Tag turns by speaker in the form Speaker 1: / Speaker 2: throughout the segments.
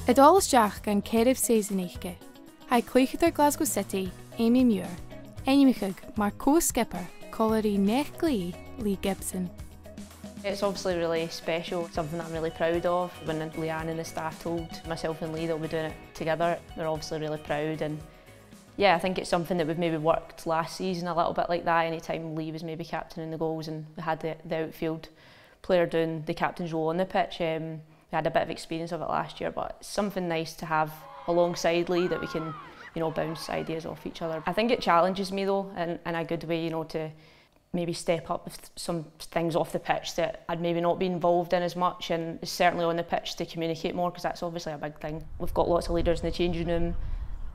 Speaker 1: Tòiseachadh gan céireamh seusan ha tòiseachadh Glasgow City, Amy Muir, Amy mar co-skipper Colliery Nechglee Lee Gibson.
Speaker 2: It's obviously really special, something that I'm really proud of. When Leanne and the staff told myself and Lee that we'll be doing it together, they're obviously really proud. And yeah, I think it's something that we've maybe worked last season a little bit like that. Anytime Lee was maybe captaining the goals and we had the outfield player doing the captain's role on the pitch. We had a bit of experience of it last year, but it's something nice to have alongside Lee that we can, bounce ideas off each other. I think it challenges me though, in a good way, to maybe step up with some things off the pitch that I'd maybe not be involved in as much, and certainly on the pitch to communicate more, because that's obviously a big thing. We've got lots of leaders in the changing room,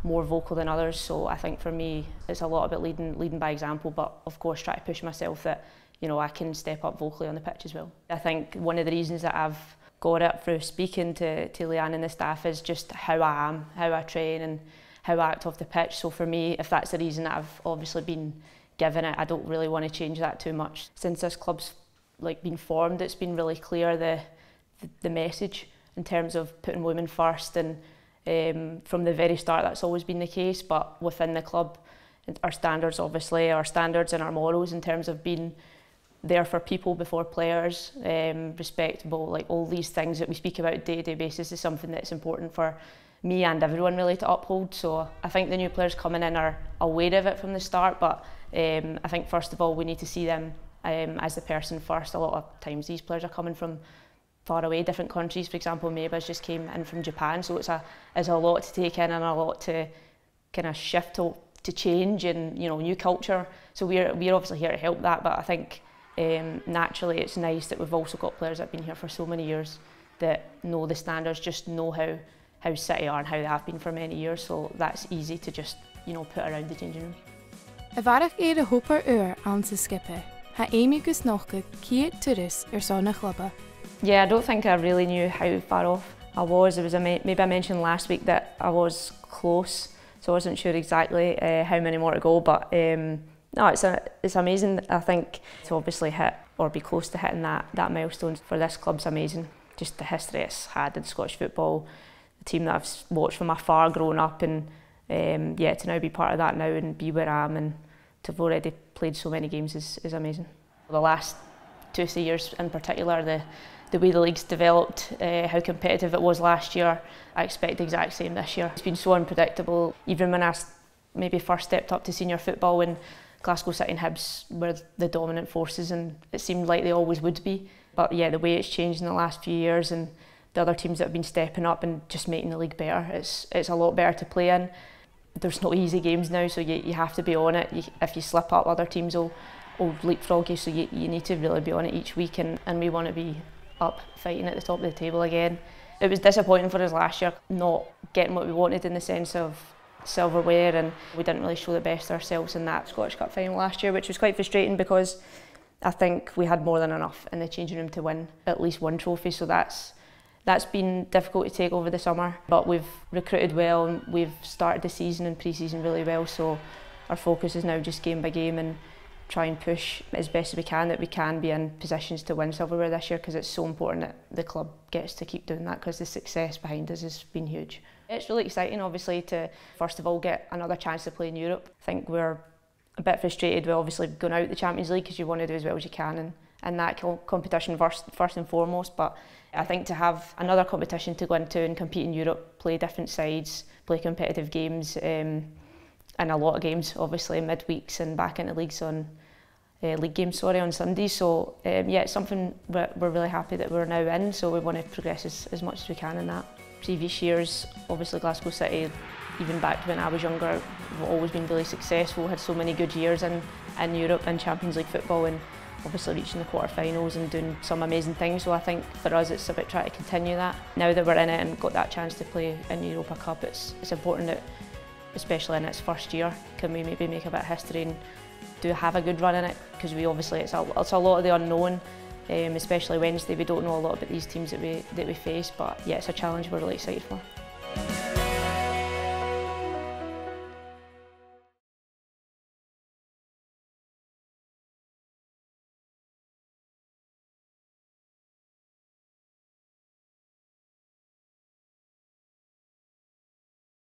Speaker 2: more vocal than others, so I think for me it's a lot about leading by example, but of course try to push myself that I can step up vocally on the pitch as well. I think one of the reasons that I've got it through speaking to Leanne and the staff is just how I am, how I train and how I act off the pitch. So for me, if that's the reason that I've obviously been given it, I don't really want to change that too much. Since this club's been formed, it's been really clear the message in terms of putting women first, and from the very start that's always been the case, but within the club our standards and our morals in terms of being there for people before players, respectable, all these things that we speak about on a day-to-day basis is something that's important for me and everyone really to uphold. So I think the new players coming in are aware of it from the start, but I think first of all we need to see them as the person first. A lot of times these players are coming from far away, different countries. For example, Maba's just came in from Japan, so it's a lot to take in and a lot to kind of shift to change and new culture. So we're obviously here to help that, but I think naturally it's nice that we've also got players that have been here for so many years that know the standards, just know how City are and how they have been for many years, so that's easy to just put around the changing room.
Speaker 1: Bharach a hopper an sa skippe, ha Amy gus nachge kiet turis sonna clubba.
Speaker 2: Yeah, I don't think I really knew how far off I was. Maybe I mentioned last week that I was close, so I wasn't sure exactly how many more to go, but no, it's amazing. I think to obviously hit or be close to hitting that milestone for this club's amazing. Just the history it's had in Scottish football, the team that I've watched from afar growing up, and yeah, to now be part of that now and be where I am and to have already played so many games is amazing. The last 2-3 years in particular, the way the league's developed, how competitive it was last year, I expect the exact same this year. It's been so unpredictable. Even when I maybe first stepped up to senior football, when Glasgow City and Hibs were the dominant forces, and it seemed like they always would be. But yeah, the way it's changed in the last few years and the other teams that have been stepping up and just making the league better, it's a lot better to play in. There's no easy games now, so you have to be on it. If you slip up, other teams will leapfrog you, so you need to really be on it each week, and we want to be up fighting at the top of the table again. It was disappointing for us last year not getting what we wanted in the sense of silverware, and we didn't really show the best of ourselves in that Scottish Cup final last year, which was quite frustrating because I think we had more than enough in the changing room to win at least one trophy, so that's been difficult to take over the summer. But we've recruited well and we've started the season and pre-season really well, so our focus is now just game by game and try and push as best as we can, that we can be in positions to win silverware this year, because it's so important that the club gets to keep doing that, because the success behind us has been huge. It's really exciting obviously to first of all get another chance to play in Europe. I think we're a bit frustrated with obviously going out the Champions League, because you want to do as well as you can in that competition first and foremost, but I think to have another competition to go into and compete in Europe, play different sides, play competitive games, and a lot of games obviously midweeks and back into leagues on league games on Sundays. So yeah, it's something we're really happy that we're now in, so we want to progress as much as we can in that. Previous years, obviously Glasgow City, even back to when I was younger, have always been really successful, had so many good years in Europe and Champions League football, and obviously reaching the quarter-finals and doing some amazing things. So I think for us it's about trying to continue that. Now that we're in it and got that chance to play in the Europa Cup, it's important that, especially in its first year, can we maybe make a bit of history and have a good run in it, because we obviously it's a lot of the unknown, especially Wednesday. We don't know a lot about these teams that we face, but yeah, it's a challenge we're really excited for.